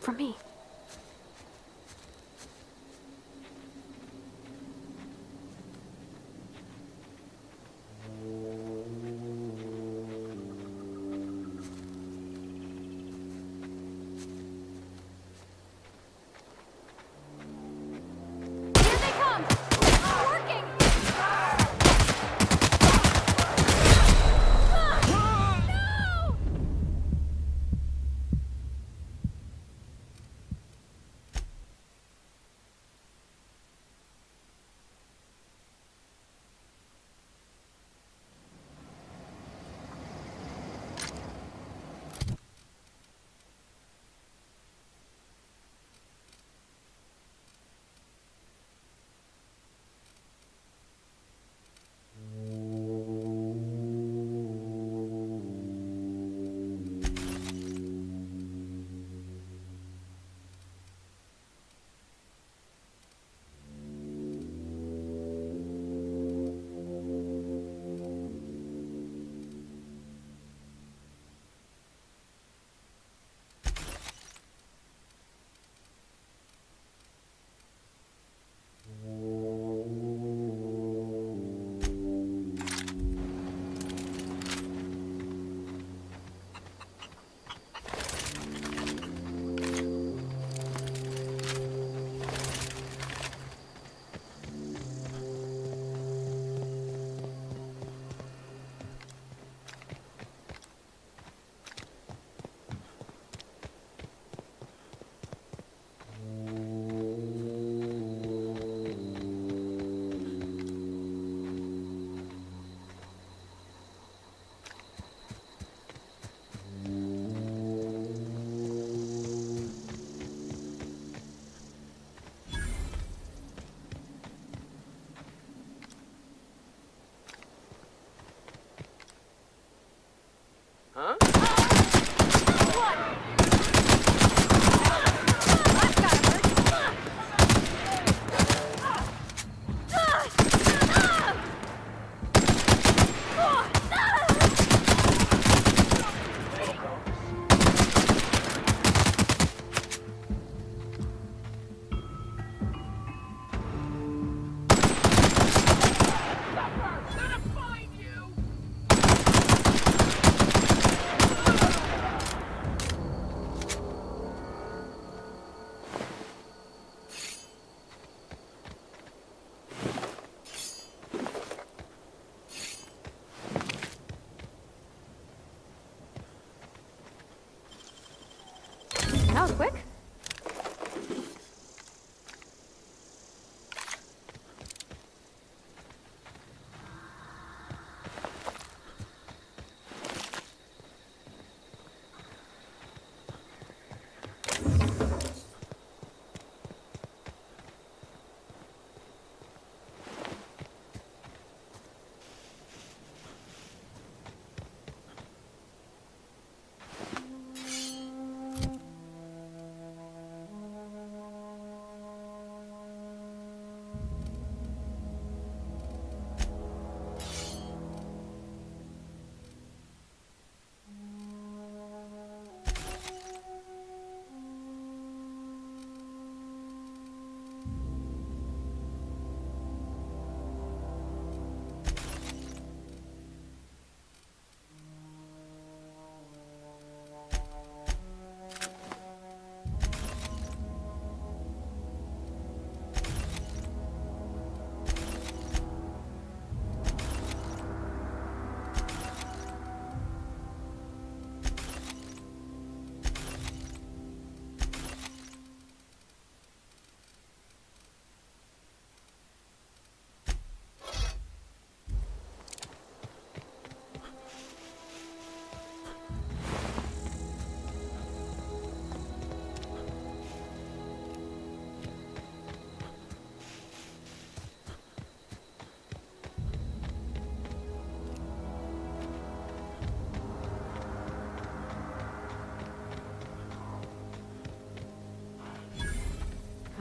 For me.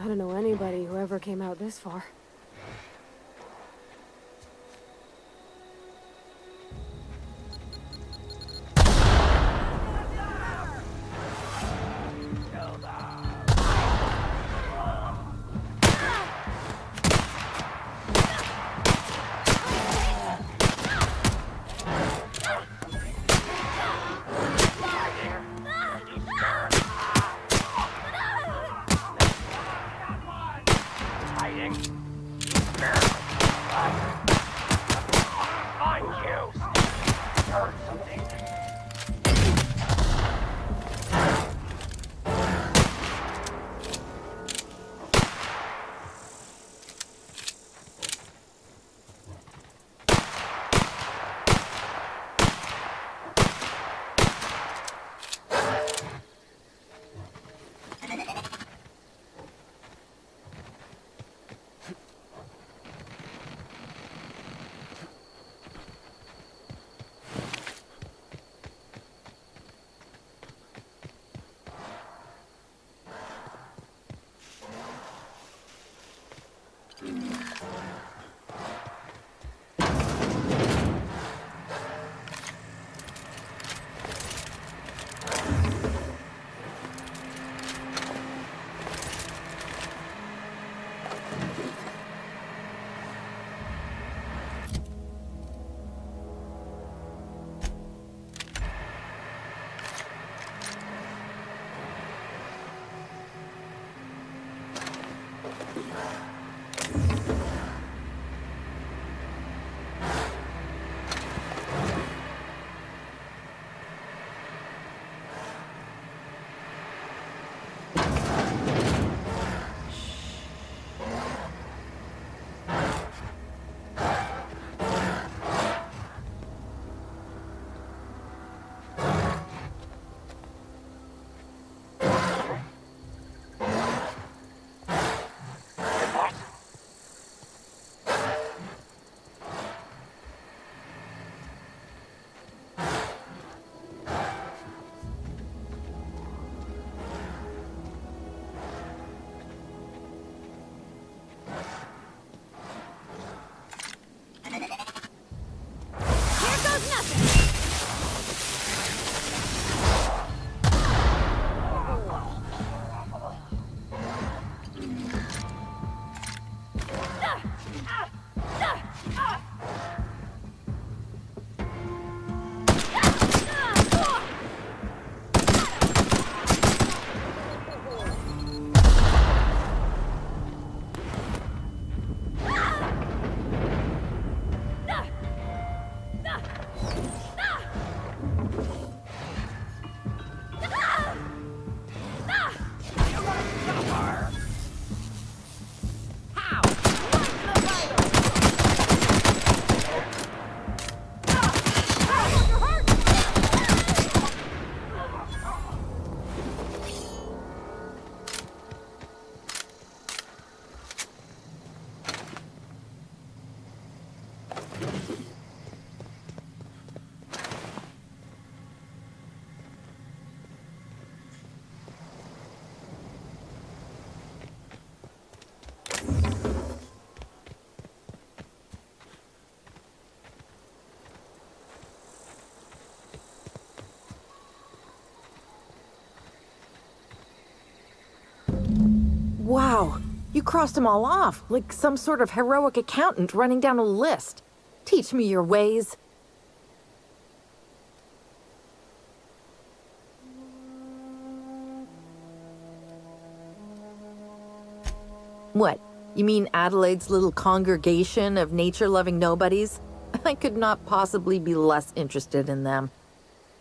I don't know anybody who ever came out this far. Wow, you crossed them all off, like some sort of heroic accountant running down a list. Teach me your ways. What, you mean Adelaide's little congregation of nature-loving nobodies? I could not possibly be less interested in them.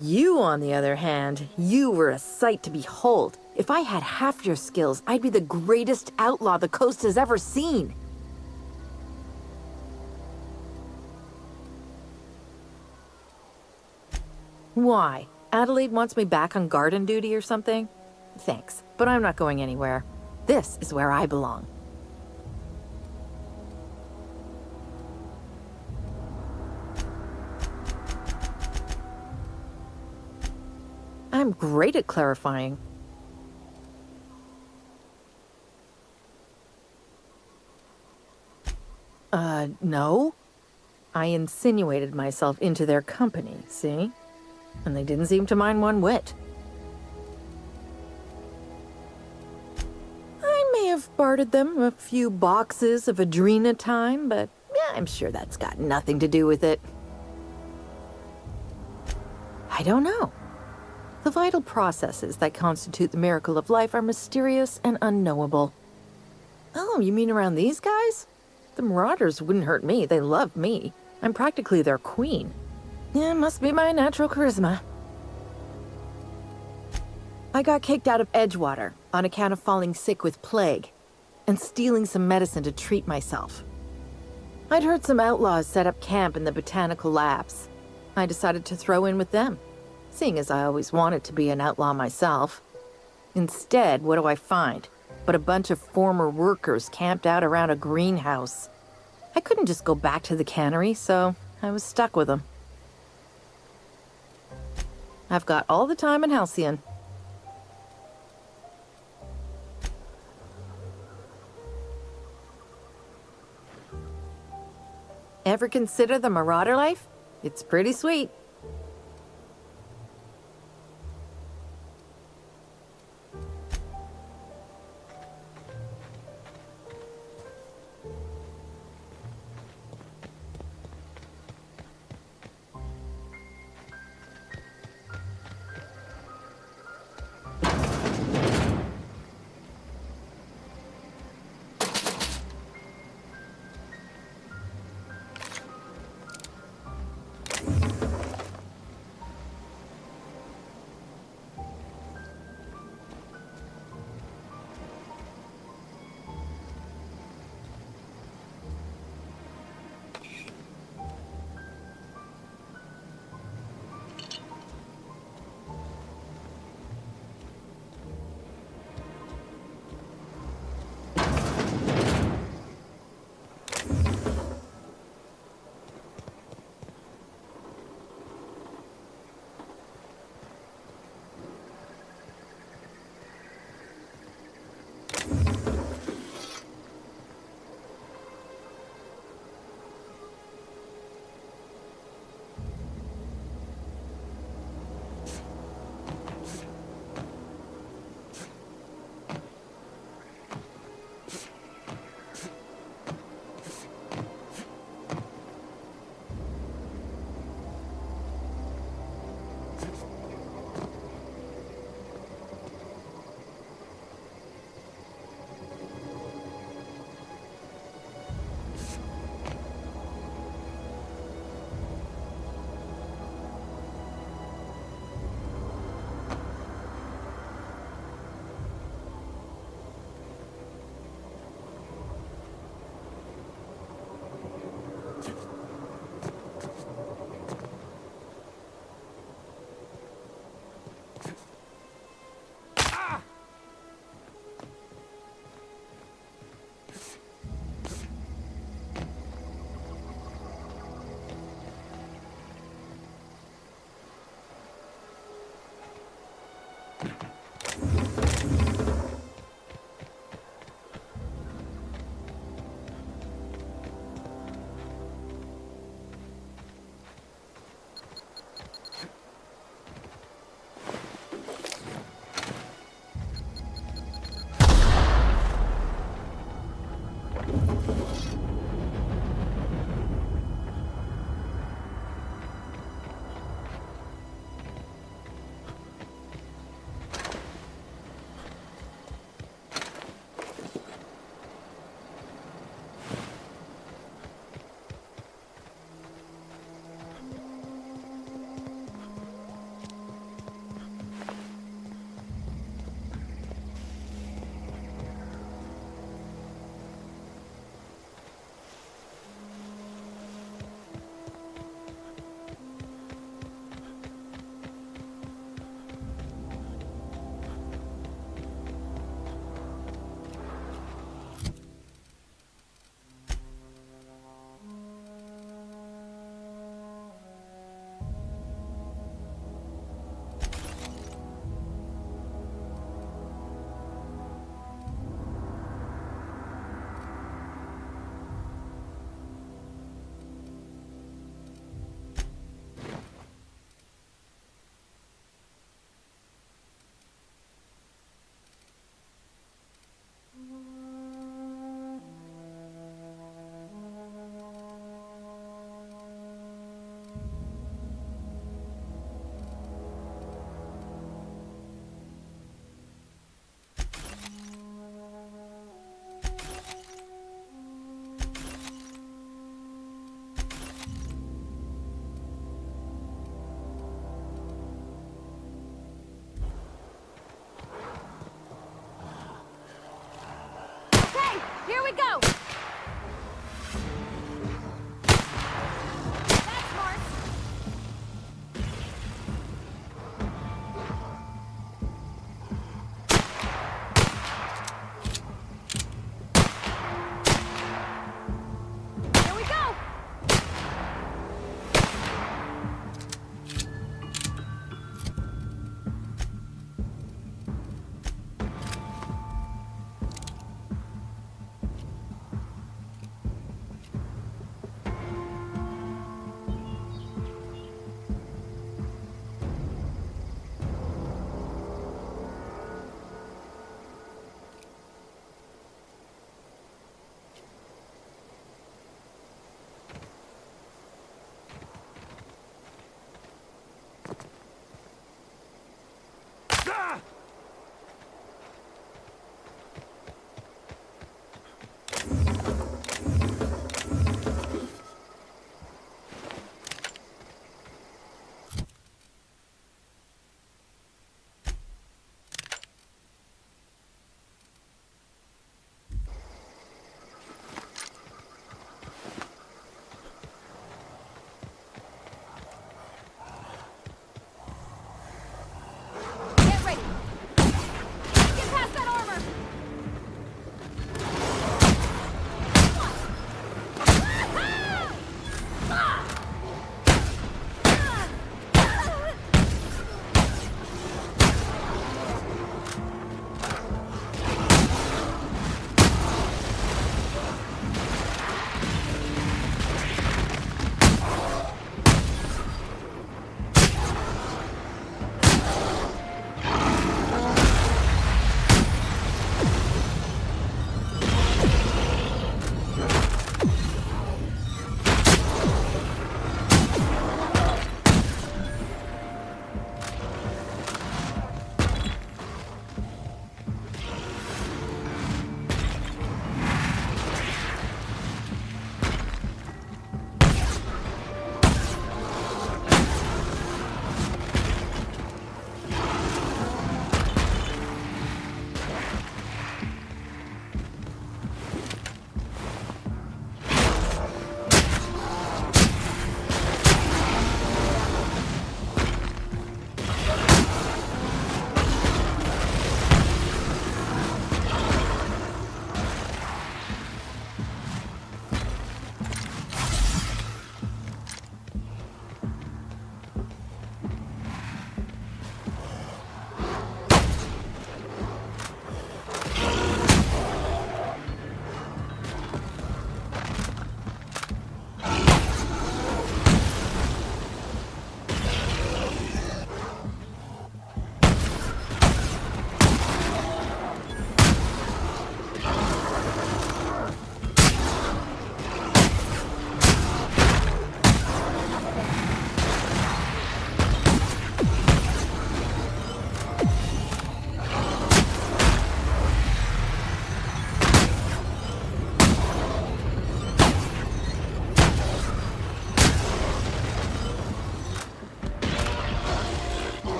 You, on the other hand, you were a sight to behold. If I had half your skills, I'd be the greatest outlaw the coast has ever seen. Why? Adelaide wants me back on garden duty or something? Thanks, but I'm not going anywhere. This is where I belong. I'm great at clarifying. No. I insinuated myself into their company, see? And they didn't seem to mind one whit. I may have bartered them a few boxes of Adrena time, but yeah, I'm sure that's got nothing to do with it. I don't know. The vital processes that constitute the miracle of life are mysterious and unknowable. Oh, you mean around these guys? The Marauders wouldn't hurt me. They love me. I'm practically their queen. Yeah, must be my natural charisma. I got kicked out of Edgewater on account of falling sick with plague and stealing some medicine to treat myself. I'd heard some outlaws set up camp in the botanical labs. I decided to throw in with them, seeing as I always wanted to be an outlaw myself. Instead, what do I find but a bunch of former workers camped out around a greenhouse? I couldn't just go back to the cannery, so I was stuck with them. I've got all the time in Halcyon. Ever consider the Marauder life? It's pretty sweet.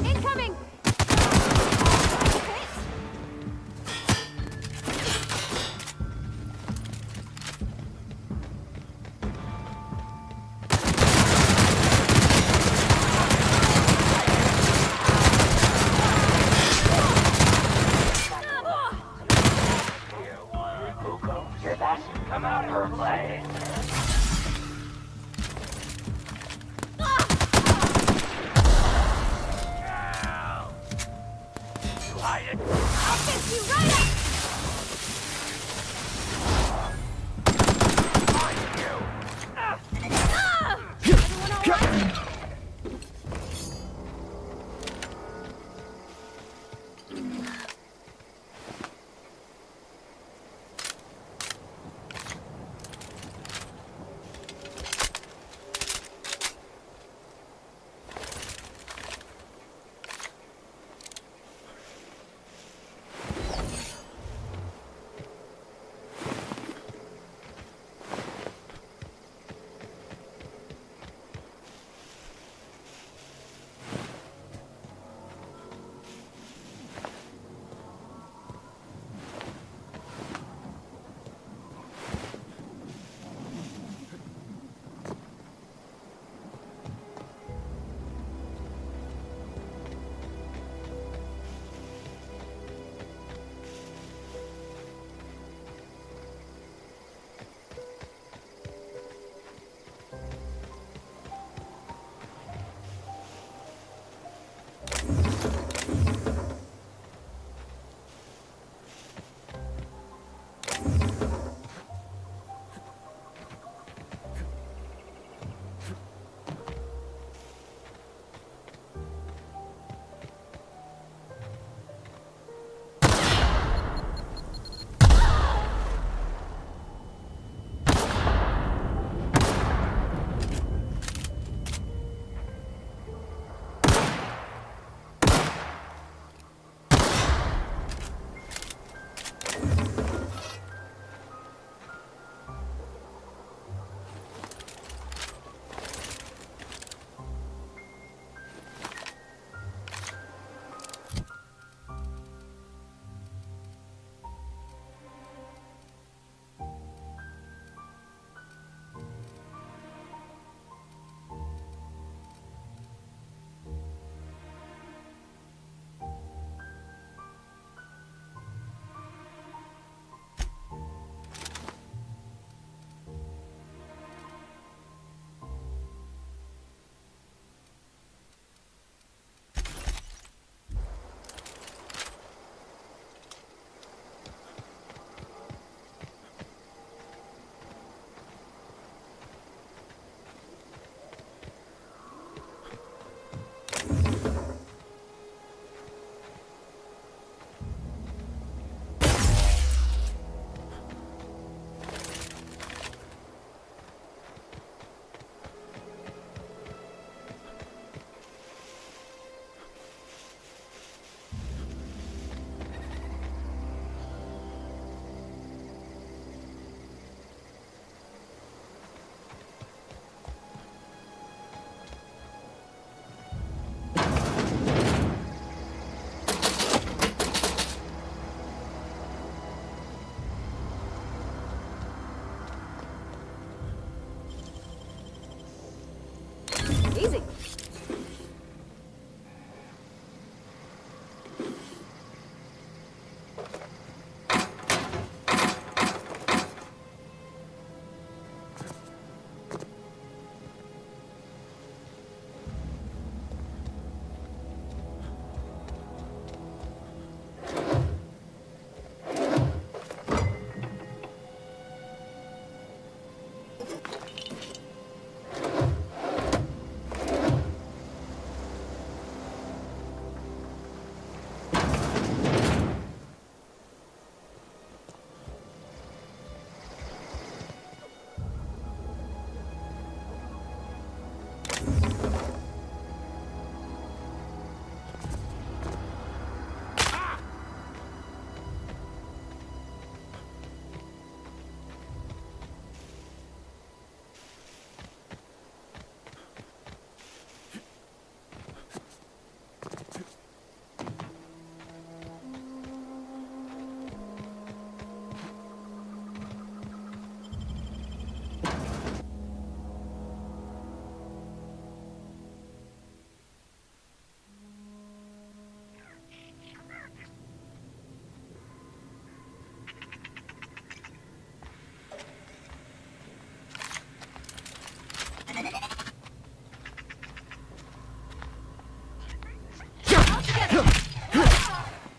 Incoming! Come out her way. I'll fix you right up! Everyone all right?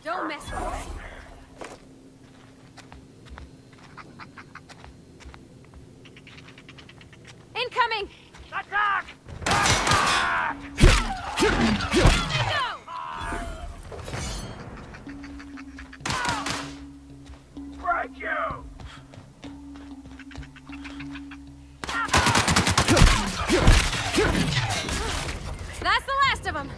Don't mess with us. Incoming! Attack! Break you! That's the last of them.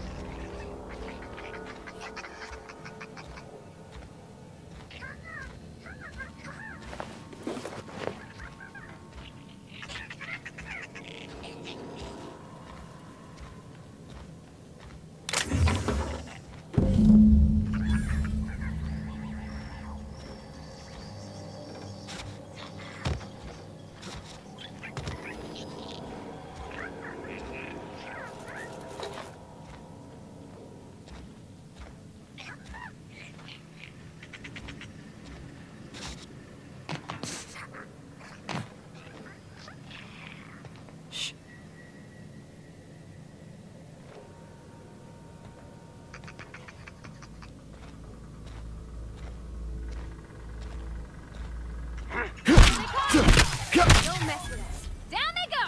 Don't mess with us. Down they go!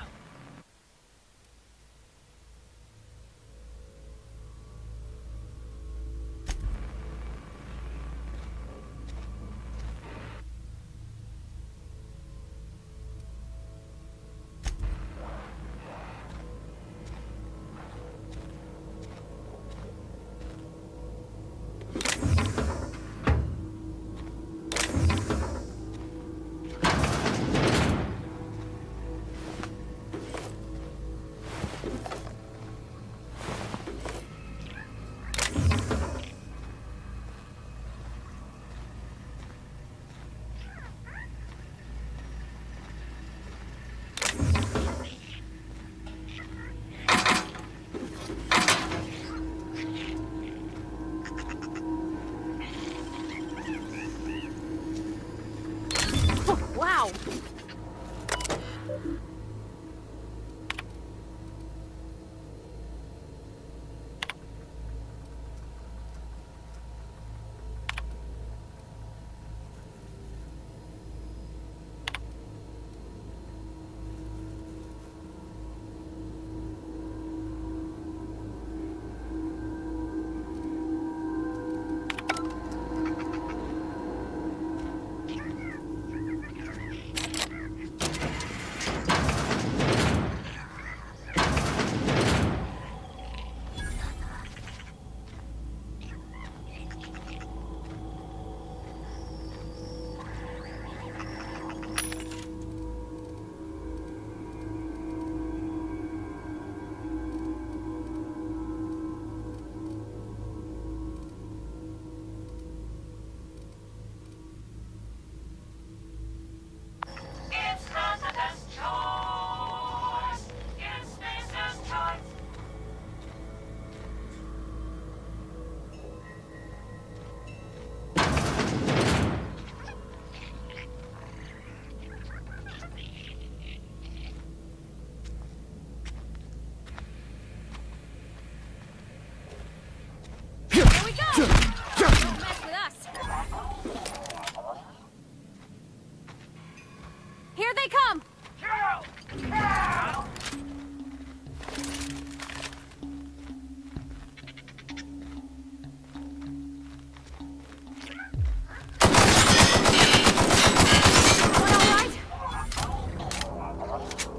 Wow! Here they come! Kill! Kill! Everyone all right?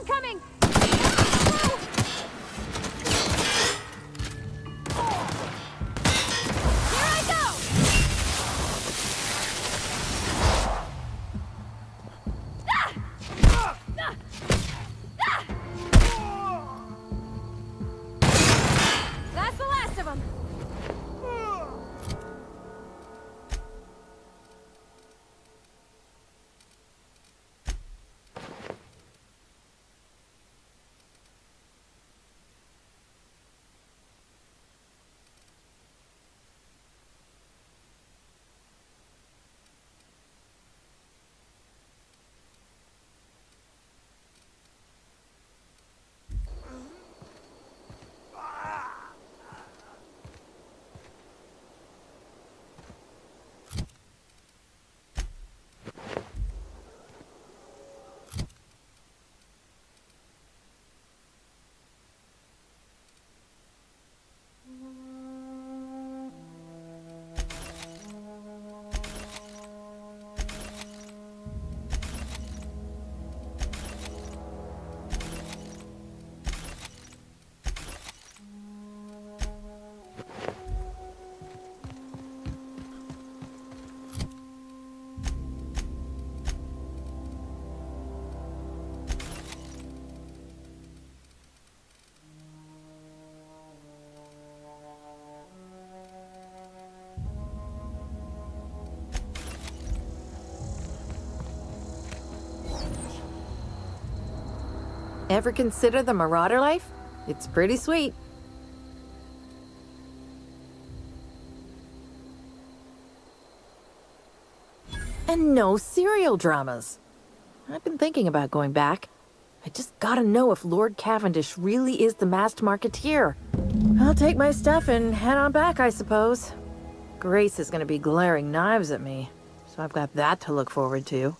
Incoming! Here I go! That's the last of them. Ever consider the marauder life? It's pretty sweet. And no serial dramas. I've been thinking about going back. I just gotta know if Lord Cavendish really is the masked marketeer. I'll take my stuff and head on back, I suppose. Grace is gonna be glaring knives at me, so I've got that to look forward to.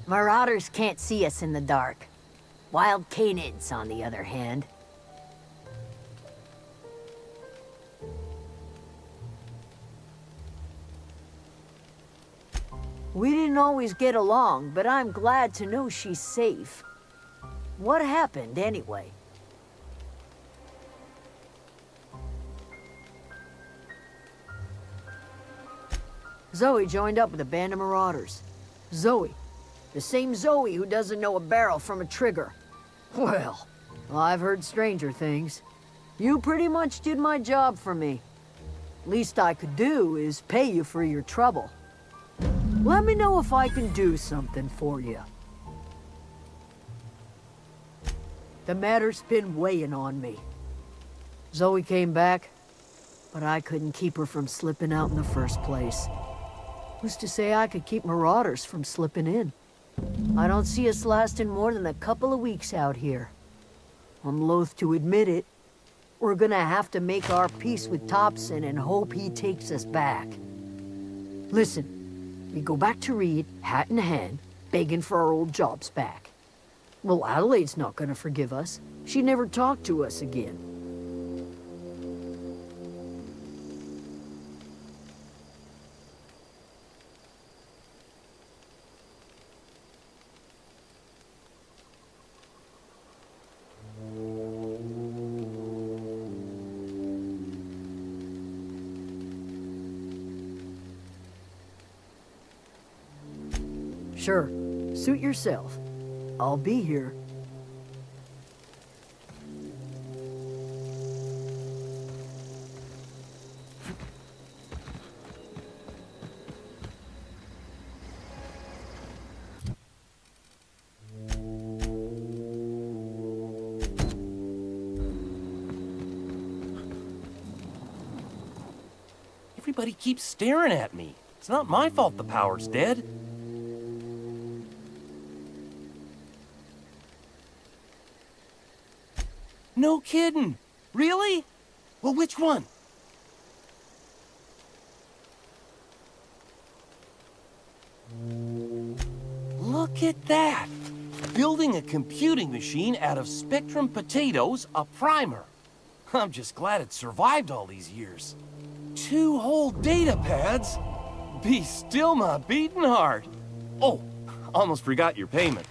Marauders can't see us in the dark. Wild canids, on the other hand. We didn't always get along, but I'm glad to know she's safe. What happened, anyway? Zoe joined up with a band of marauders. Zoe. The same Zoe who doesn't know a barrel from a trigger. Well, I've heard stranger things. You pretty much did my job for me. Least I could do is pay you for your trouble. Let me know if I can do something for you. The matter's been weighing on me. Zoe came back, but I couldn't keep her from slipping out in the first place. Who's to say I could keep marauders from slipping in? I don't see us lasting more than a couple of weeks out here. I'm loath to admit it. We're gonna have to make our peace with Thompson and hope he takes us back. Listen, we go back to Reed, hat in hand, begging for our old jobs back. Well, Adelaide's not gonna forgive us. She never talked to us again. Sure, suit yourself. I'll be here. Everybody keeps staring at me. It's not my fault the power's dead. No kidding. Really? Well, which one? Look at that. Building a computing machine out of Spectrum potatoes, a primer. I'm just glad it survived all these years. 2 whole data pads? Be still my beating heart. Oh, almost forgot your payment.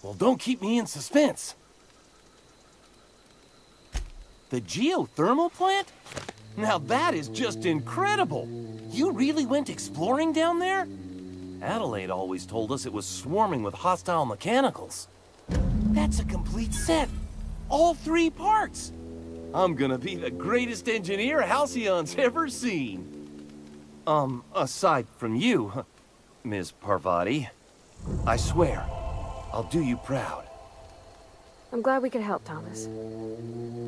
Well, don't keep me in suspense. The geothermal plant? Now that is just incredible. You really went exploring down there? Adelaide always told us it was swarming with hostile mechanicals. That's a complete set. All 3 parts. I'm gonna be the greatest engineer Halcyon's ever seen. Aside from you, Ms. Parvati. I swear, I'll do you proud. I'm glad we could help, Thomas.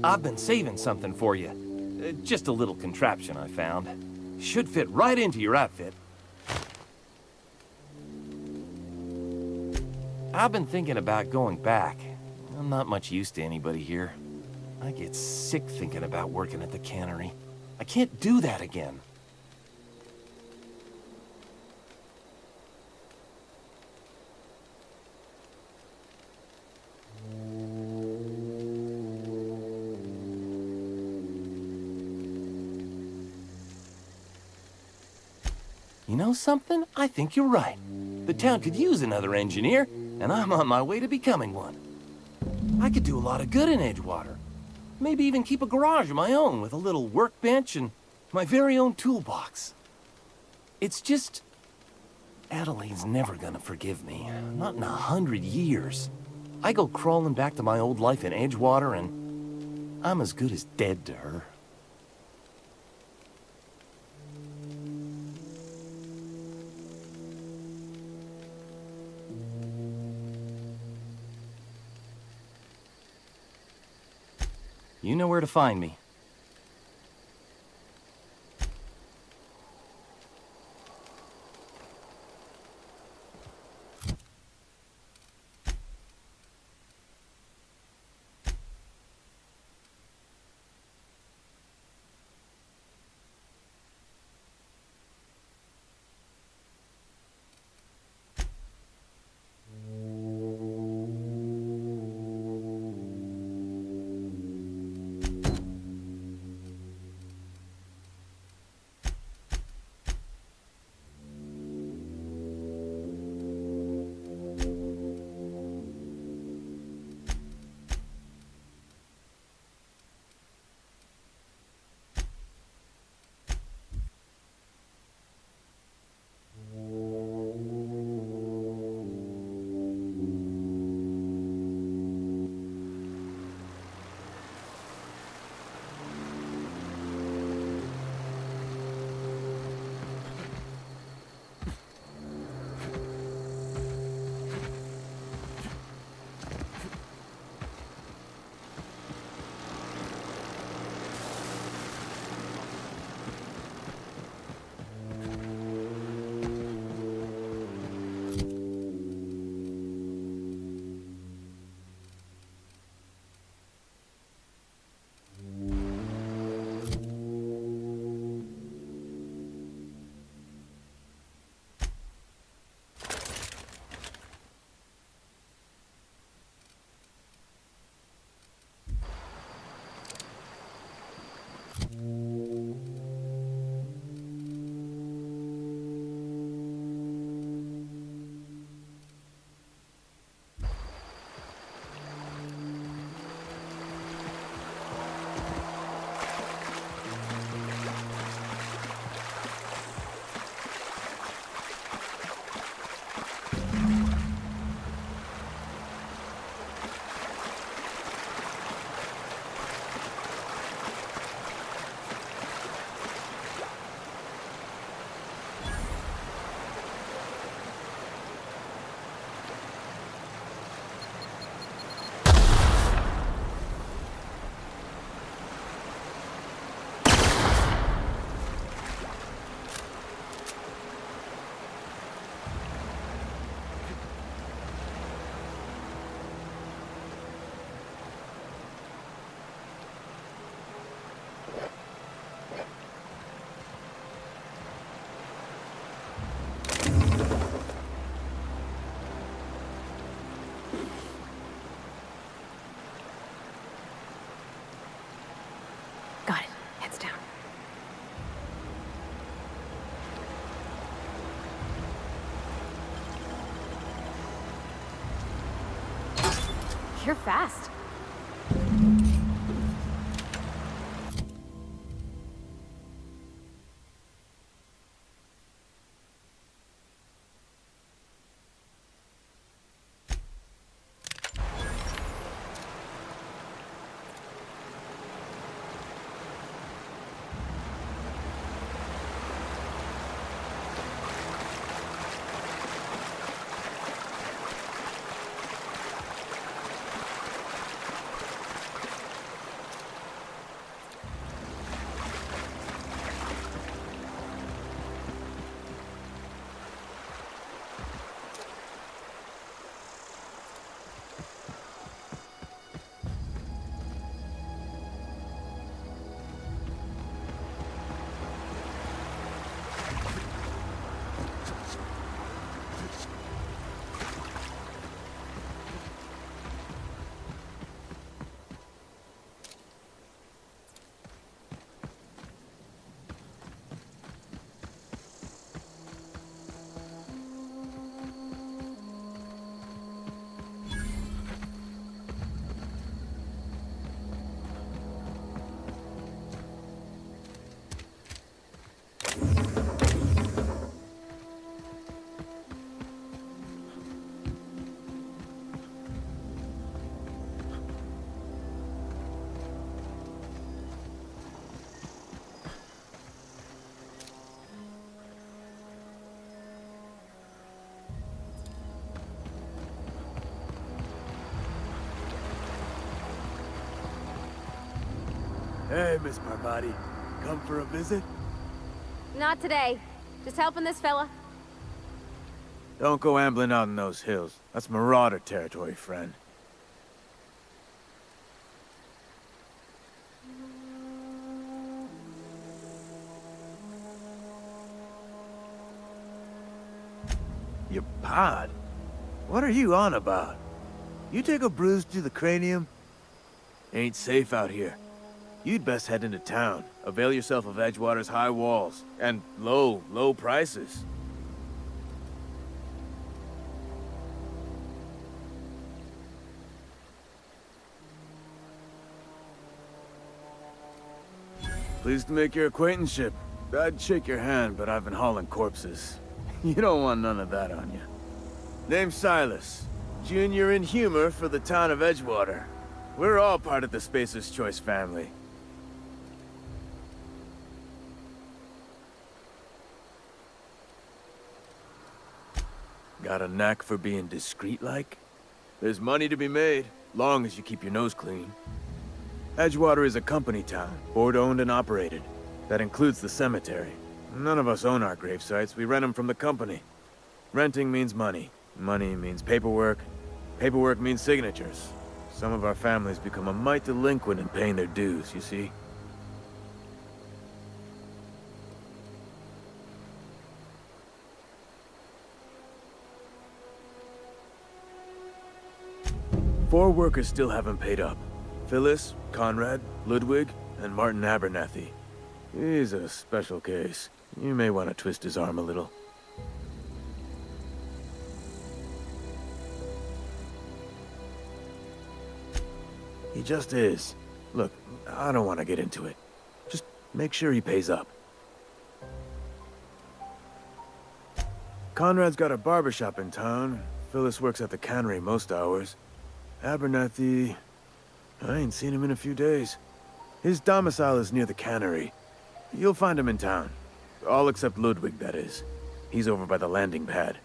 I've been saving something for you. Just a little contraption I found. Should fit right into your outfit. I've been thinking about going back. I'm not much use to anybody here. I get sick thinking about working at the cannery. I can't do that again. You know something? I think you're right. The town could use another engineer, and I'm on my way to becoming one. I could do a lot of good in Edgewater. Maybe even keep a garage of my own with a little workbench and my very own toolbox. It's just... Adelaide's never gonna forgive me. Not in 100 years. I go crawling back to my old life in Edgewater and I'm as good as dead to her. You know where to find me. You're fast. Hey, Miss Parvati. Come for a visit? Not today. Just helping this fella. Don't go ambling out in those hills. That's marauder territory, friend. Your pod? What are you on about? You take a bruise to the cranium? Ain't safe out here. You'd best head into town. Avail yourself of Edgewater's high walls. And low prices. Pleased to make your acquaintanceship. I'd shake your hand, but I've been hauling corpses. You don't want none of that on you. Name's Silas. Junior in humor for the town of Edgewater. We're all part of the Spacer's Choice family. Got a knack for being discreet-like? There's money to be made, long as you keep your nose clean. Edgewater is a company town, board-owned and operated. That includes the cemetery. None of us own our gravesites, we rent them from the company. Renting means money. Money means paperwork. Paperwork means signatures. Some of our families become a mite delinquent in paying their dues, you see? Four workers still haven't paid up. Phyllis, Conrad, Ludwig, and Martin Abernathy. He's a special case. You may want to twist his arm a little. He just is. Look, I don't want to get into it. Just make sure he pays up. Conrad's got a barbershop in town. Phyllis works at the cannery most hours. Abernathy... I ain't seen him in a few days. His domicile is near the cannery. You'll find him in town. All except Ludwig, that is. He's over by the landing pad.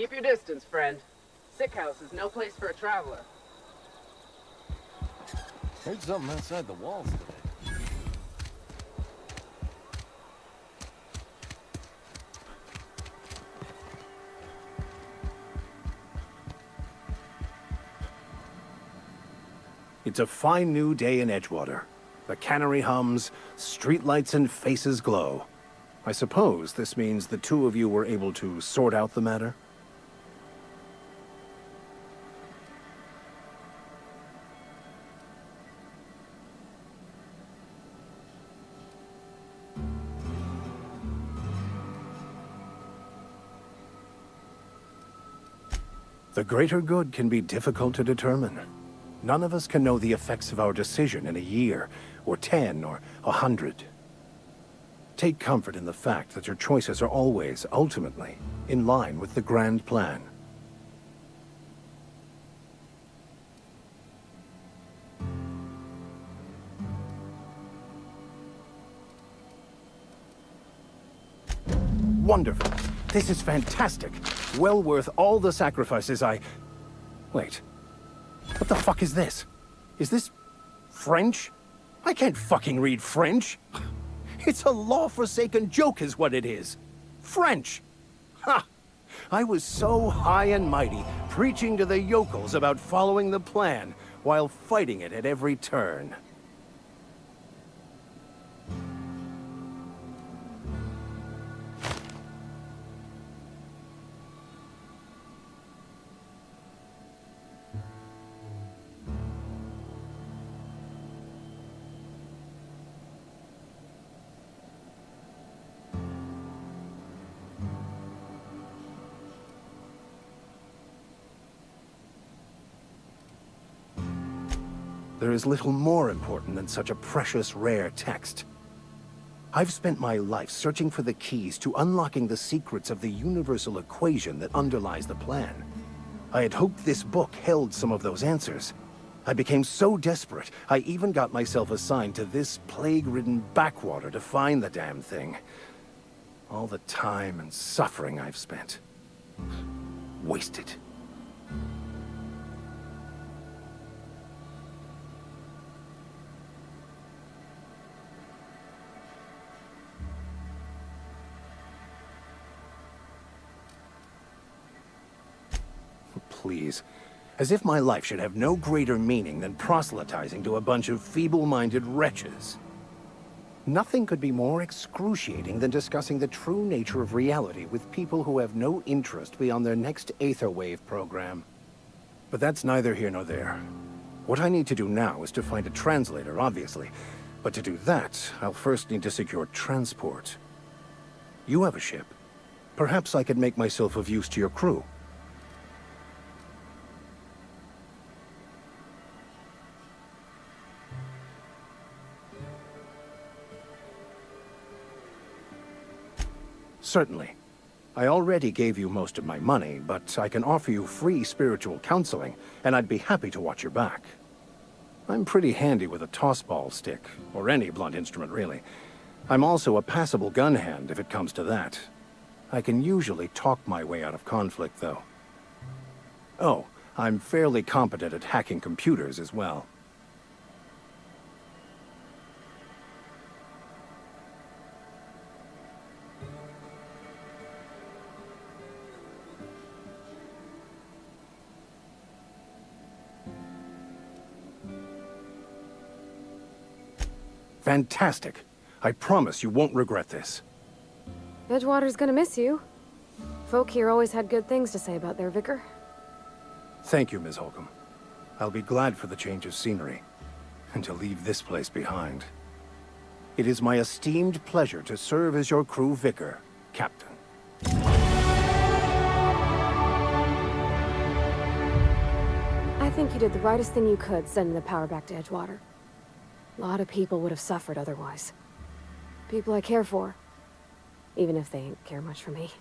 Keep your distance, friend. Sick house is no place for a traveler. Heard something outside the walls today. It's a fine new day in Edgewater. The cannery hums, streetlights and faces glow. I suppose this means the two of you were able to sort out the matter? The greater good can be difficult to determine. None of us can know the effects of our decision in a year, or 10, or 100. Take comfort in the fact that your choices are always, ultimately, in line with the grand plan. Wonderful. This is fantastic. Well worth all the sacrifices Wait. What the fuck is this? Is this French? I can't fucking read French. It's a law-forsaken joke is what it is. French. Ha! I was so high and mighty, preaching to the yokels about following the plan, while fighting it at every turn. There is little more important than such a precious, rare text. I've spent my life searching for the keys to unlocking the secrets of the universal equation that underlies the plan. I had hoped this book held some of those answers. I became so desperate, I even got myself assigned to this plague-ridden backwater to find the damn thing. All the time and suffering I've spent. Wasted. Please. As if my life should have no greater meaning than proselytizing to a bunch of feeble-minded wretches. Nothing could be more excruciating than discussing the true nature of reality with people who have no interest beyond their next Aetherwave program. But that's neither here nor there. What I need to do now is to find a translator, obviously. But to do that, I'll first need to secure transport. You have a ship. Perhaps I could make myself of use to your crew. Certainly. I already gave you most of my money, but I can offer you free spiritual counseling, and I'd be happy to watch your back. I'm pretty handy with a tossball stick, or any blunt instrument, really. I'm also a passable gun hand, if it comes to that. I can usually talk my way out of conflict, though. Oh, I'm fairly competent at hacking computers as well. Fantastic. I promise you won't regret this. Edgewater's gonna miss you. Folk here always had good things to say about their vicar. Thank you, Ms. Holcomb. I'll be glad for the change of scenery, and to leave this place behind. It is my esteemed pleasure to serve as your crew vicar, Captain. I think you did the rightest thing you could sending the power back to Edgewater. A lot of people would have suffered otherwise. People I care for. Even if they ain't care much for me.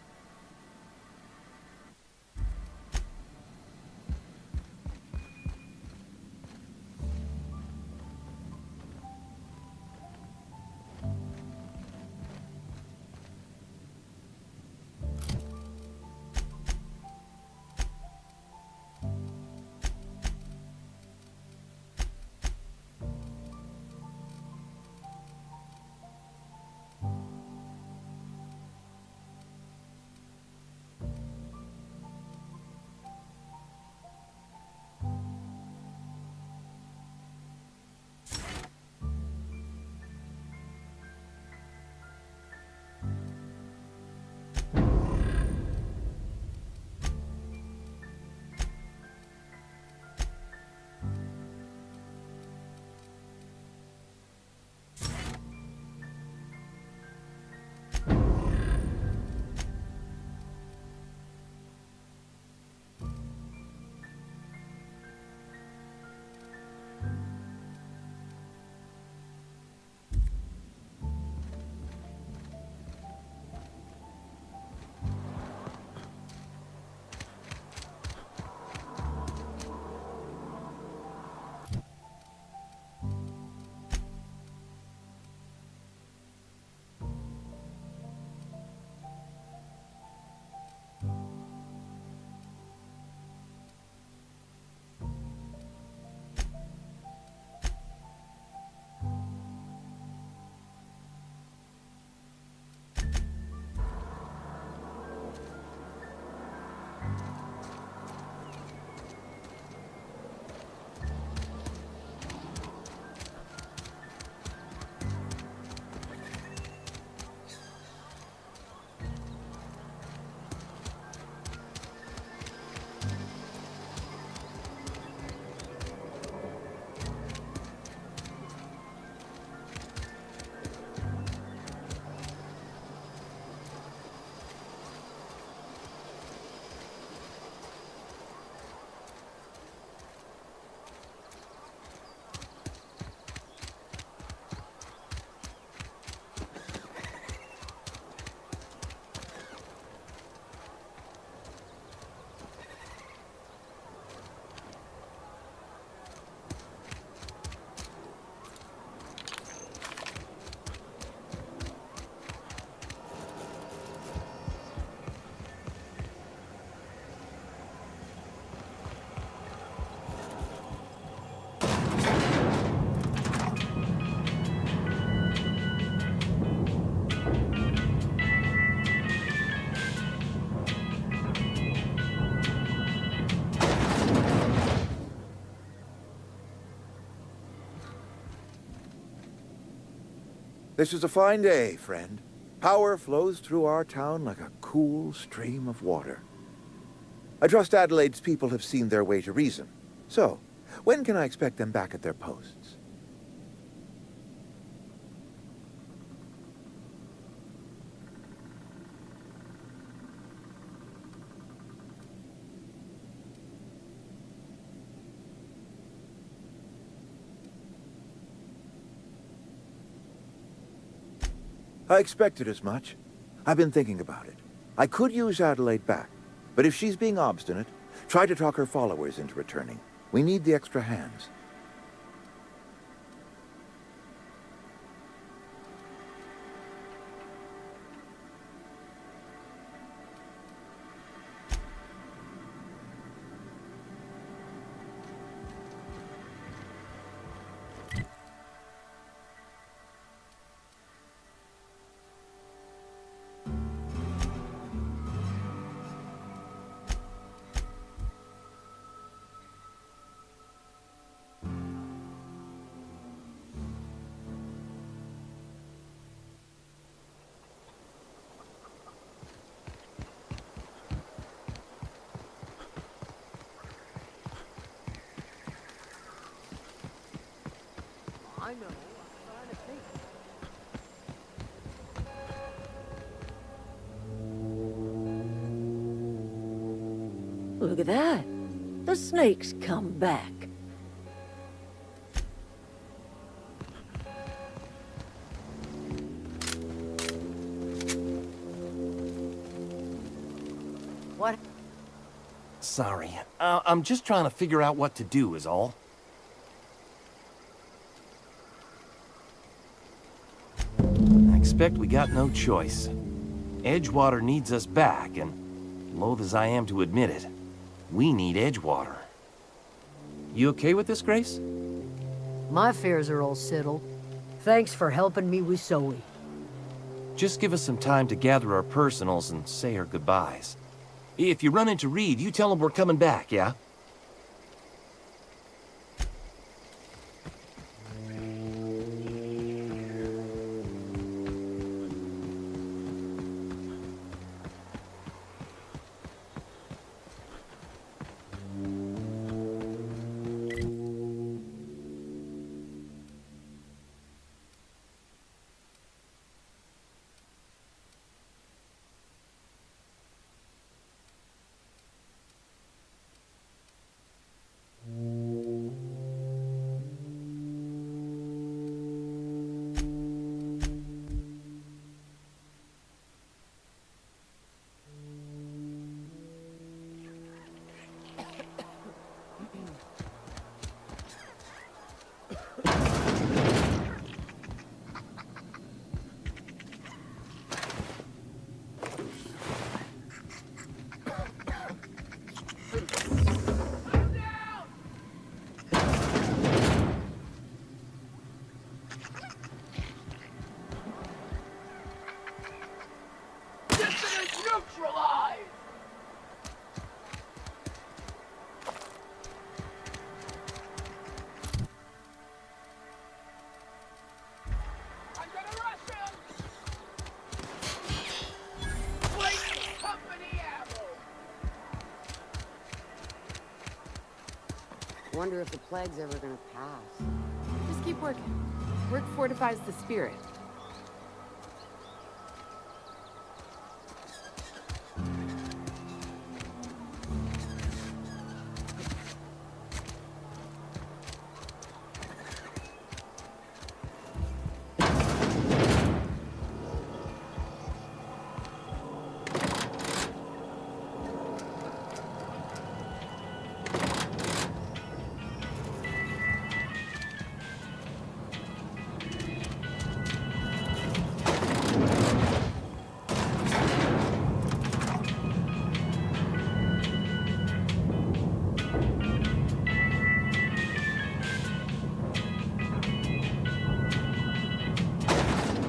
This is a fine day, friend. Power flows through our town like a cool stream of water. I trust Adelaide's people have seen their way to reason. So, when can I expect them back at their posts? I expected as much. I've been thinking about it. I could use Adelaide back, but if she's being obstinate, try to talk her followers into returning. We need the extra hands. I know. I'm trying to think. Look at that. The snake's come back. What? Sorry. I'm just trying to figure out what to do is all. I expect we got no choice. Edgewater needs us back, and loath as I am to admit it, we need Edgewater. You okay with this, Grace? My affairs are all settled. Thanks for helping me with Zoe. Just give us some time to gather our personals and say our goodbyes. If you run into Reed, you tell him we're coming back, yeah? Wonder if the plague's ever gonna pass. Just keep working. Work fortifies the spirit.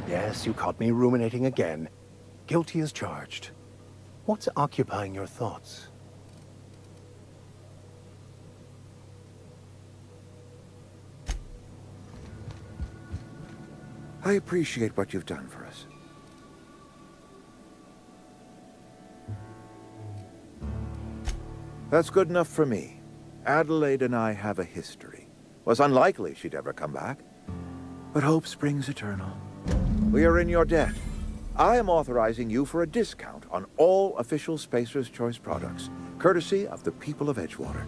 Yes, you caught me ruminating again. Guilty as charged. What's occupying your thoughts? I appreciate what you've done for us. That's good enough for me. Adelaide and I have a history. Was unlikely she'd ever come back. But hope springs eternal. We are in your debt. I am authorizing you for a discount on all official Spacer's Choice products, courtesy of the people of Edgewater.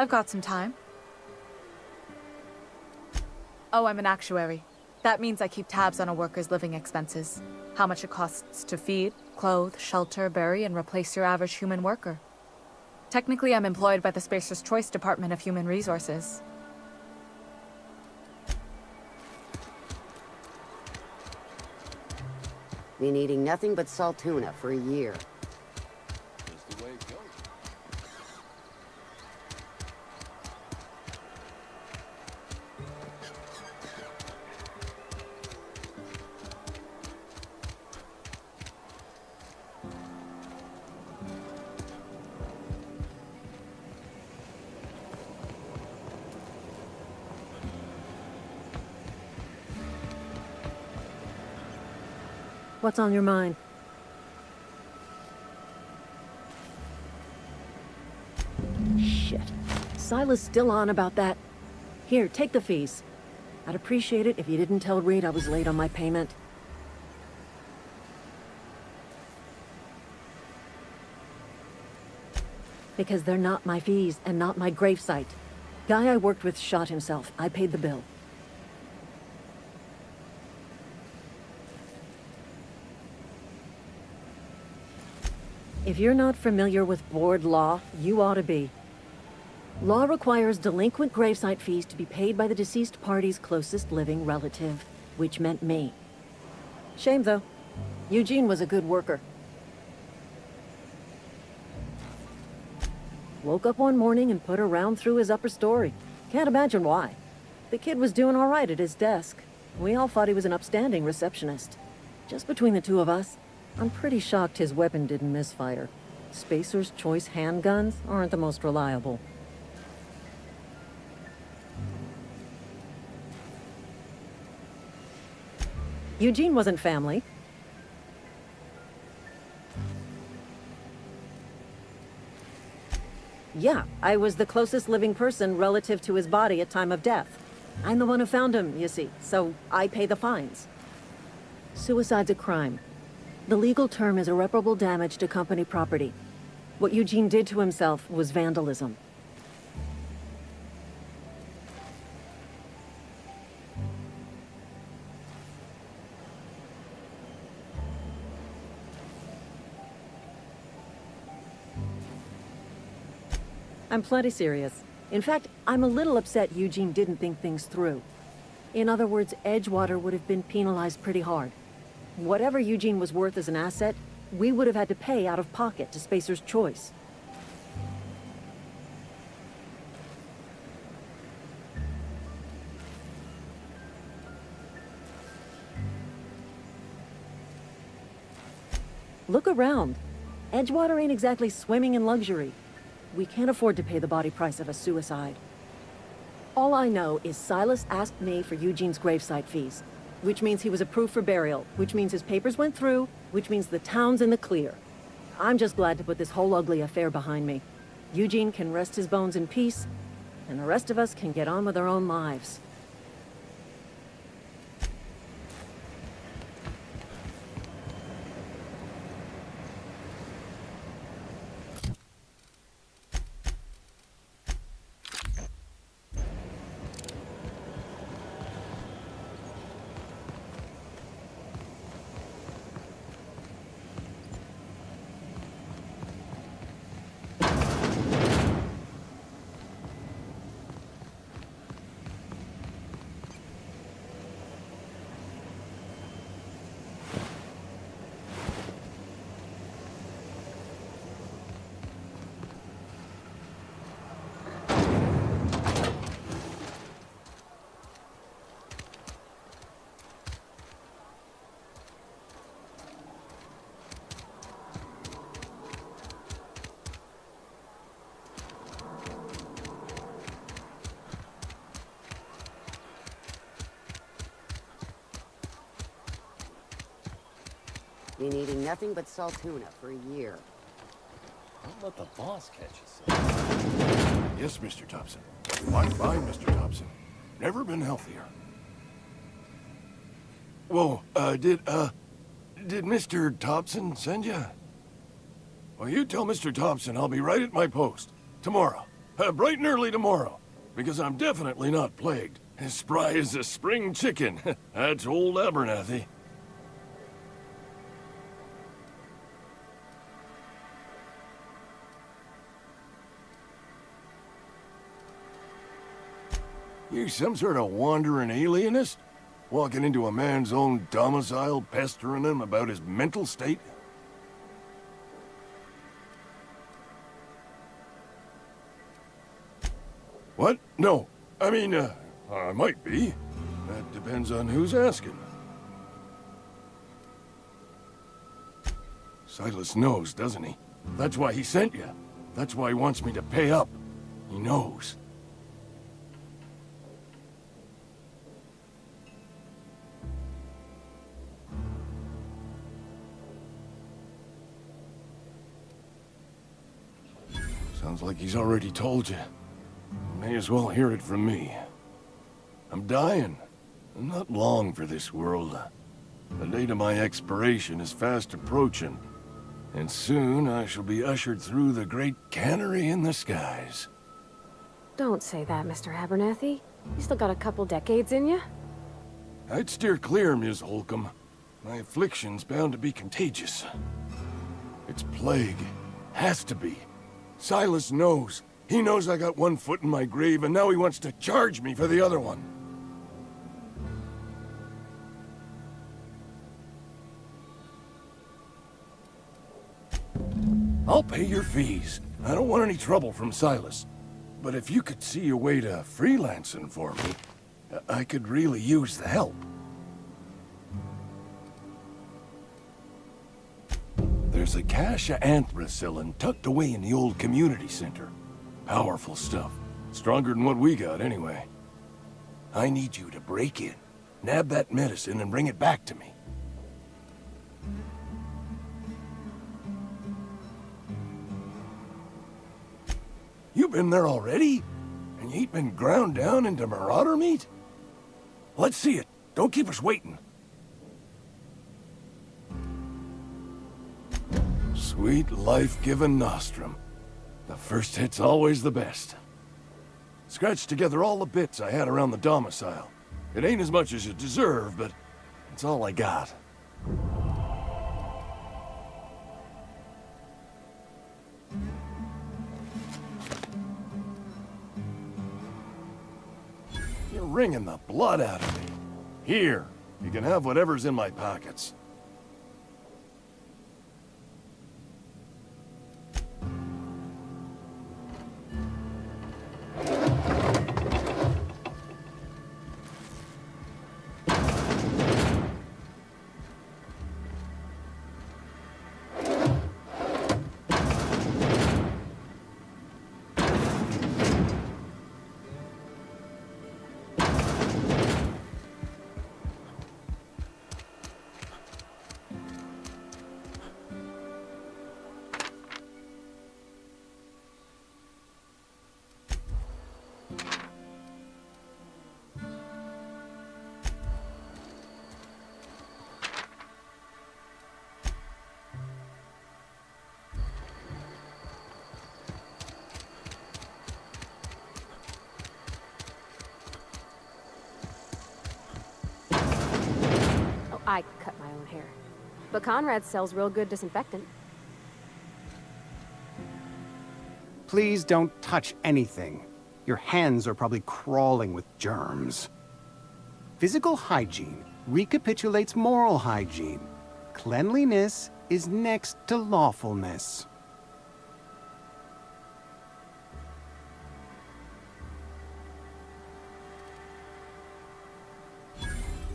I've got some time. Oh, I'm an actuary. That means I keep tabs on a worker's living expenses. How much it costs to feed, clothe, shelter, bury, and replace your average human worker. Technically, I'm employed by the Spacer's Choice Department of Human Resources. Been eating nothing but salt tuna for a year. Just the way it goes. What's on your mind? Shit. Silas still on about that. Here, take the fees. I'd appreciate it if you didn't tell Reed I was late on my payment. Because they're not my fees and not my gravesite. Guy I worked with shot himself. I paid the bill. If you're not familiar with board law, you ought to be. Law requires delinquent gravesite fees to be paid by the deceased party's closest living relative, which meant me. Shame, though. Eugene was a good worker. Woke up one morning and put a round through his upper story. Can't imagine why. The kid was doing all right at his desk. We all thought he was an upstanding receptionist. Just between the two of us, I'm pretty shocked his weapon didn't misfire. Spacer's Choice handguns aren't the most reliable. Eugene wasn't family. Yeah, I was the closest living person relative to his body at time of death. I'm the one who found him, you see, so I pay the fines. Suicide's a crime. The legal term is irreparable damage to company property. What Eugene did to himself was vandalism. I'm plenty serious. In fact, I'm a little upset Eugene didn't think things through. In other words, Edgewater would have been penalized pretty hard. Whatever Eugene was worth as an asset, we would have had to pay out of pocket to Spacer's Choice. Look around. Edgewater ain't exactly swimming in luxury. We can't afford to pay the body price of a suicide. All I know is Silas asked me for Eugene's gravesite fees, which means he was approved for burial, which means his papers went through, which means the town's in the clear. I'm just glad to put this whole ugly affair behind me. Eugene can rest his bones in peace, and the rest of us can get on with our own lives. Been eating nothing but salt tuna for a year. Don't let the boss catch you. Yes, Mr. Thompson. Fine, Mr. Thompson. Never been healthier. Whoa, did Mr. Thompson send you? Well, you tell Mr. Thompson I'll be right at my post. Tomorrow. Bright and early tomorrow. Because I'm definitely not plagued. As spry as a spring chicken. That's old Abernathy. You some sort of wandering alienist? Walking into a man's own domicile, pestering him about his mental state? What? No. I mean, I might be. That depends on who's asking. Silas knows, doesn't he? That's why he sent you. That's why he wants me to pay up. He knows. Sounds like he's already told you. May as well hear it from me. I'm dying. I'm not long for this world. The date of my expiration is fast approaching. And soon I shall be ushered through the great cannery in the skies. Don't say that, Mr. Abernathy. You still got a couple decades in you. I'd steer clear, Ms. Holcomb. My affliction's bound to be contagious. It's plague. Has to be. Silas knows. He knows I got one foot in my grave, and now he wants to charge me for the other one. I'll pay your fees. I don't want any trouble from Silas. But if you could see a way to freelancing for me, I could really use the help. There's a cache of anthracillin tucked away in the old community center. Powerful stuff. Stronger than what we got, anyway. I need you to break in, nab that medicine, and bring it back to me. You been there already? And you ain't been ground down into marauder meat? Let's see it. Don't keep us waiting. Sweet, life-giving nostrum. The first hit's always the best. Scratched together all the bits I had around the domicile. It ain't as much as you deserve, but it's all I got. You're wringing the blood out of me. Here, you can have whatever's in my pockets. I cut my own hair. But Conrad sells real good disinfectant. Please don't touch anything. Your hands are probably crawling with germs. Physical hygiene recapitulates moral hygiene. Cleanliness is next to lawfulness.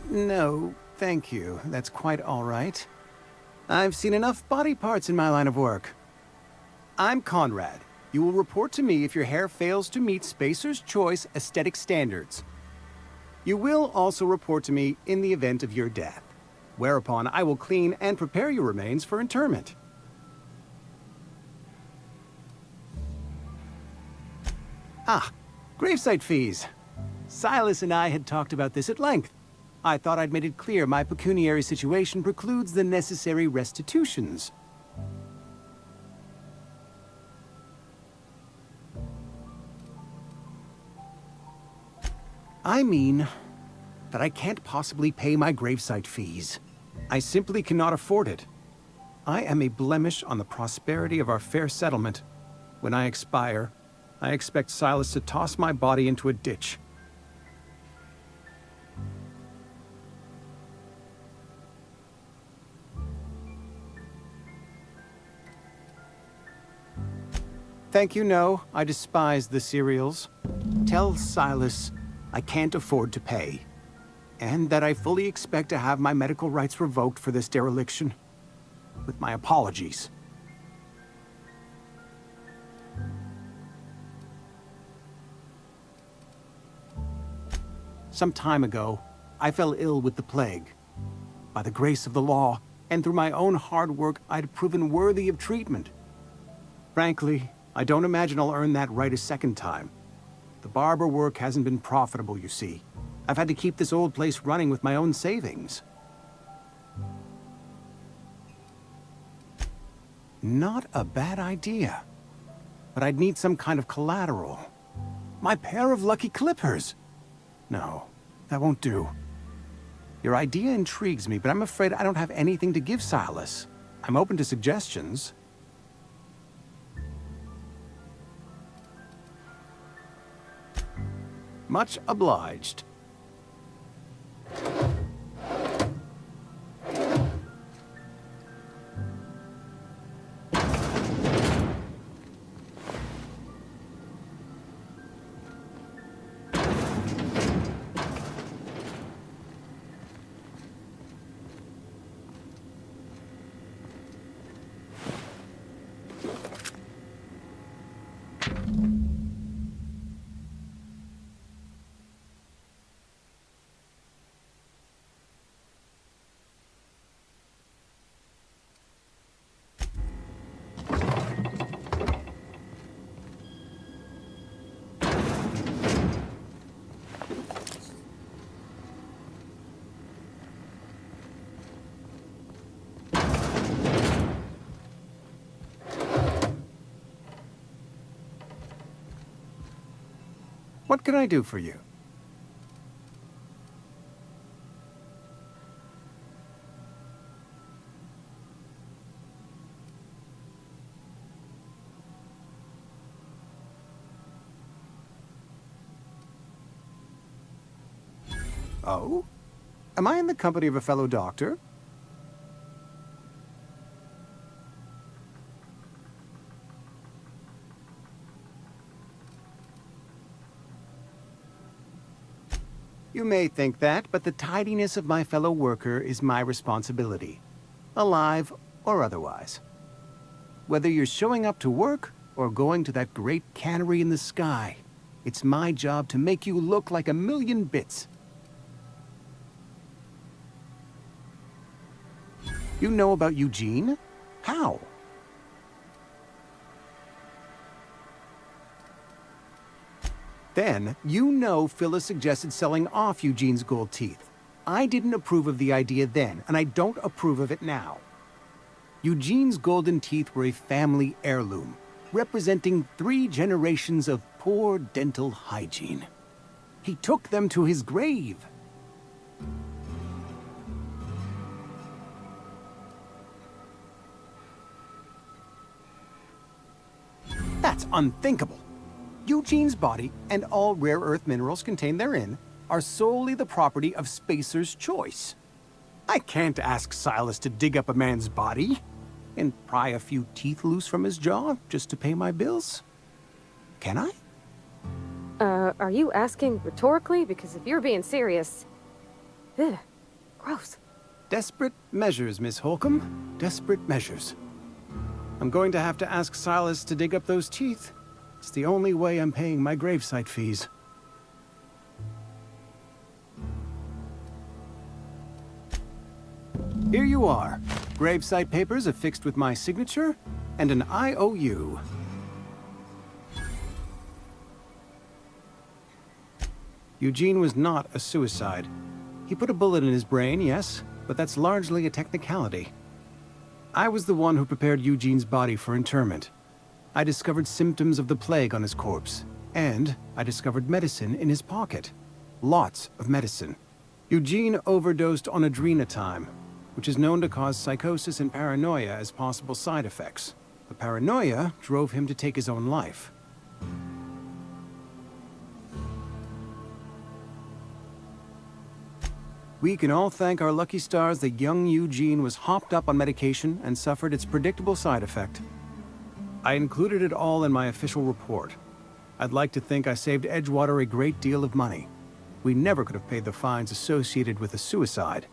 No, thank you. That's quite all right. I've seen enough body parts in my line of work. I'm Conrad. You will report to me if your hair fails to meet Spacer's Choice aesthetic standards. You will also report to me in the event of your death, whereupon I will clean and prepare your remains for interment. Ah, gravesite fees. Silas and I had talked about this at length. I thought I'd made it clear my pecuniary situation precludes the necessary restitutions. I mean that I can't possibly pay my gravesite fees. I simply cannot afford it. I am a blemish on the prosperity of our fair settlement. When I expire, I expect Silas to toss my body into a ditch. Thank you, no. I despise the cereals. Tell Silas I can't afford to pay, and that I fully expect to have my medical rights revoked for this dereliction. With my apologies. Some time ago, I fell ill with the plague. By the grace of the law, and through my own hard work, I'd proven worthy of treatment. Frankly, I don't imagine I'll earn that right a second time. The barber work hasn't been profitable, you see. I've had to keep this old place running with my own savings. Not a bad idea. But I'd need some kind of collateral. My pair of lucky clippers! No, that won't do. Your idea intrigues me, but I'm afraid I don't have anything to give Silas. I'm open to suggestions. Much obliged. What can I do for you? Oh? Am I in the company of a fellow doctor? You may think that, but the tidiness of my fellow worker is my responsibility, alive or otherwise. Whether you're showing up to work or going to that great cannery in the sky, it's my job to make you look like a million bits. You know about Eugene? How? Then, you know Phyllis suggested selling off Eugene's gold teeth. I didn't approve of the idea then, and I don't approve of it now. Eugene's golden teeth were a family heirloom, representing 3 generations of poor dental hygiene. He took them to his grave. That's unthinkable. Eugene's body and all rare earth minerals contained therein are solely the property of Spacer's choice. I can't ask Silas to dig up a man's body and pry a few teeth loose from his jaw just to pay my bills. Can I? Are you asking rhetorically? Because if you're being serious... Ugh, gross. Desperate measures, Miss Holcomb. Desperate measures. I'm going to have to ask Silas to dig up those teeth. It's the only way I'm paying my gravesite fees. Here you are. Gravesite papers affixed with my signature and an IOU. Eugene was not a suicide. He put a bullet in his brain, yes, but that's largely a technicality. I was the one who prepared Eugene's body for interment. I discovered symptoms of the plague on his corpse, and I discovered medicine in his pocket. Lots of medicine. Eugene overdosed on adrenatime, which is known to cause psychosis and paranoia as possible side effects. The paranoia drove him to take his own life. We can all thank our lucky stars that young Eugene was hopped up on medication and suffered its predictable side effect. I included it all in my official report. I'd like to think I saved Edgewater a great deal of money. We never could have paid the fines associated with a suicide.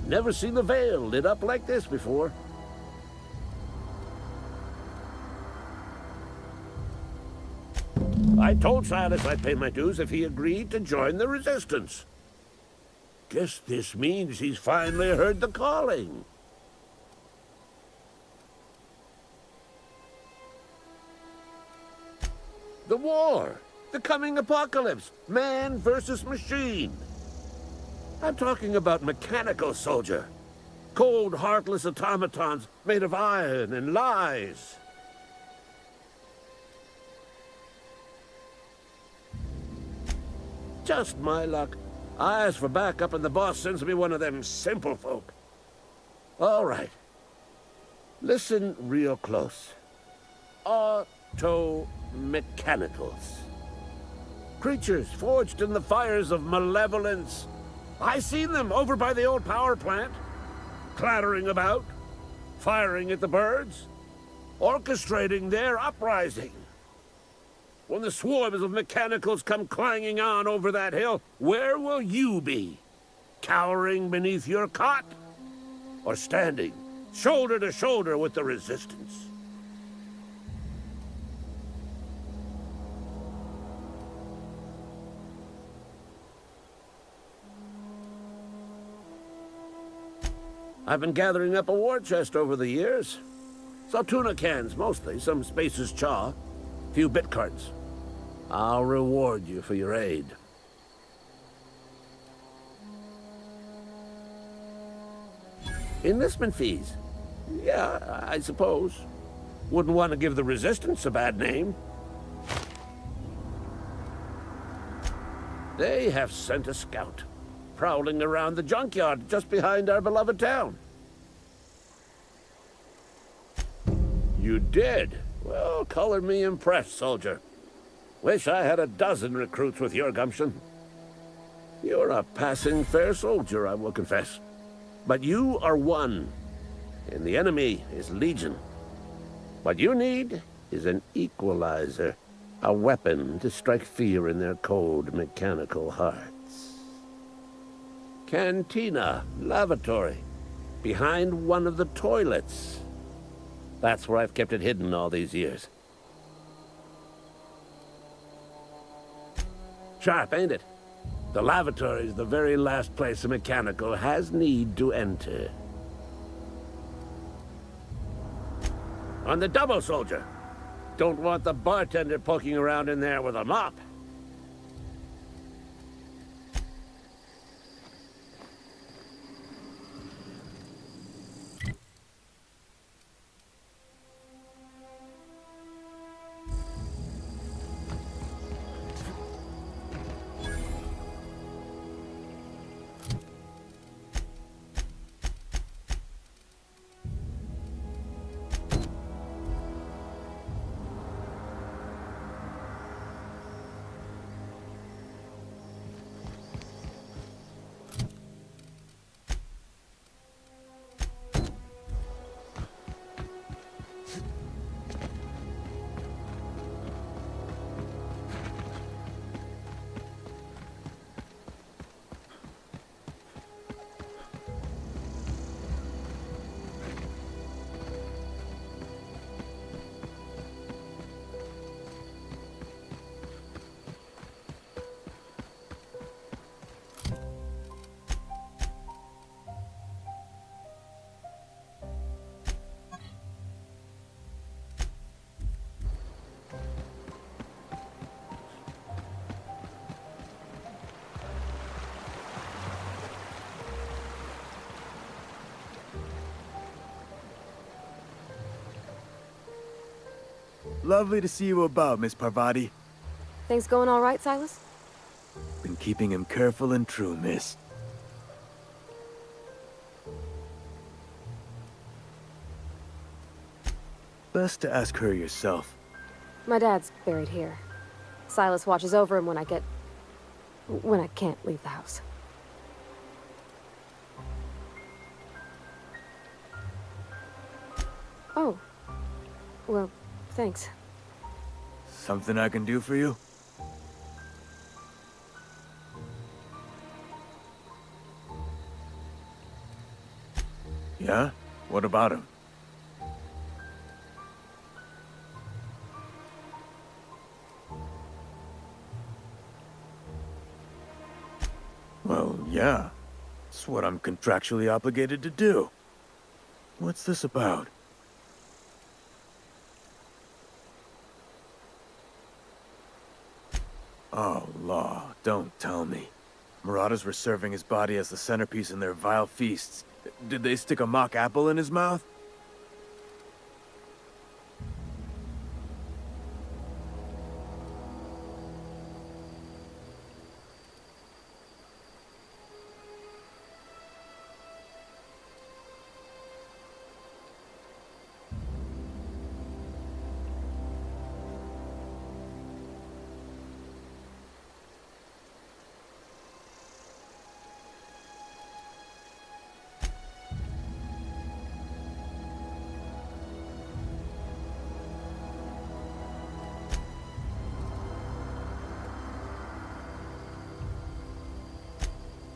Never seen the Vale lit up like this before. I told Silas I'd pay my dues if he agreed to join the Resistance. Guess this means he's finally heard the calling. The war, the coming apocalypse, man versus machine. I'm talking about mechanical soldier. Cold, heartless automatons made of iron and lies. Just my luck. I ask for backup and the boss sends me one of them simple folk. All right. Listen real close. Auto-mechanicals. Creatures forged in the fires of malevolence. I seen them over by the old power plant, clattering about, firing at the birds, orchestrating their uprising. When the swarms of mechanicals come clanging on over that hill, where will you be? Cowering beneath your cot? Or standing, shoulder to shoulder with the Resistance? I've been gathering up a war chest over the years. Saw tuna cans, mostly, some Spacer's chaw, few bit cards. I'll reward you for your aid. Enlistment fees? Yeah, I suppose. Wouldn't want to give the Resistance a bad name. They have sent a scout, prowling around the junkyard just behind our beloved town. You did? Well, color me impressed, soldier. Wish I had a dozen recruits with your gumption. You're a passing fair soldier, I will confess. But you are one, and the enemy is legion. What you need is an equalizer, a weapon to strike fear in their cold, mechanical hearts. Cantina, lavatory, behind one of the toilets. That's where I've kept it hidden all these years. Sharp, ain't it? The lavatory is the very last place a mechanical has need to enter. On the double, soldier. Don't want the bartender poking around in there with a mop. Lovely to see you about, Miss Parvati. Things going all right, Silas? Been keeping him careful and true, miss. Best to ask her yourself. My dad's buried here. Silas watches over him when I can't leave the house. Oh. Well, thanks. Something I can do for you? Yeah? What about him? Well, yeah. It's what I'm contractually obligated to do. What's this about? Oh, law, don't tell me. Marauders were serving his body as the centerpiece in their vile feasts. Did they stick a mock apple in his mouth?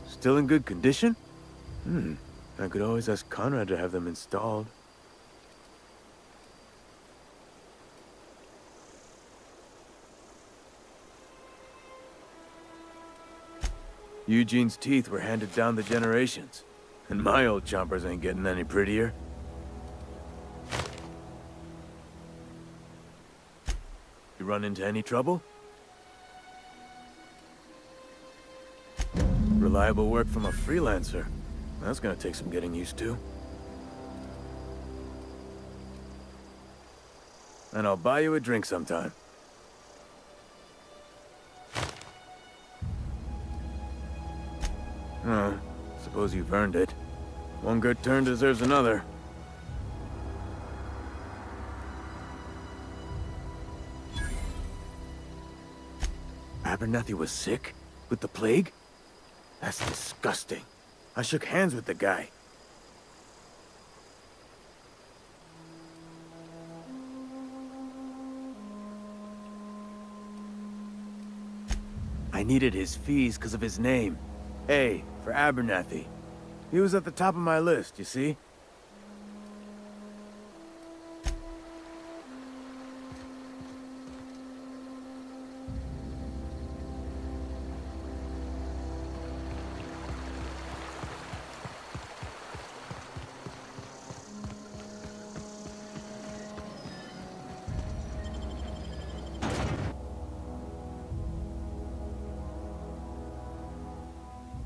Still in good condition? I could always ask Conrad to have them installed. Eugene's teeth were handed down the generations, and my old chompers ain't getting any prettier. You run into any trouble? Reliable work from a freelancer. That's gonna take some getting used to. And I'll buy you a drink sometime. Oh, suppose you've earned it. One good turn deserves another. Abernathy was sick? With the plague? That's disgusting. I shook hands with the guy. I needed his fees because of his name. A, for Abernathy. He was at the top of my list, you see?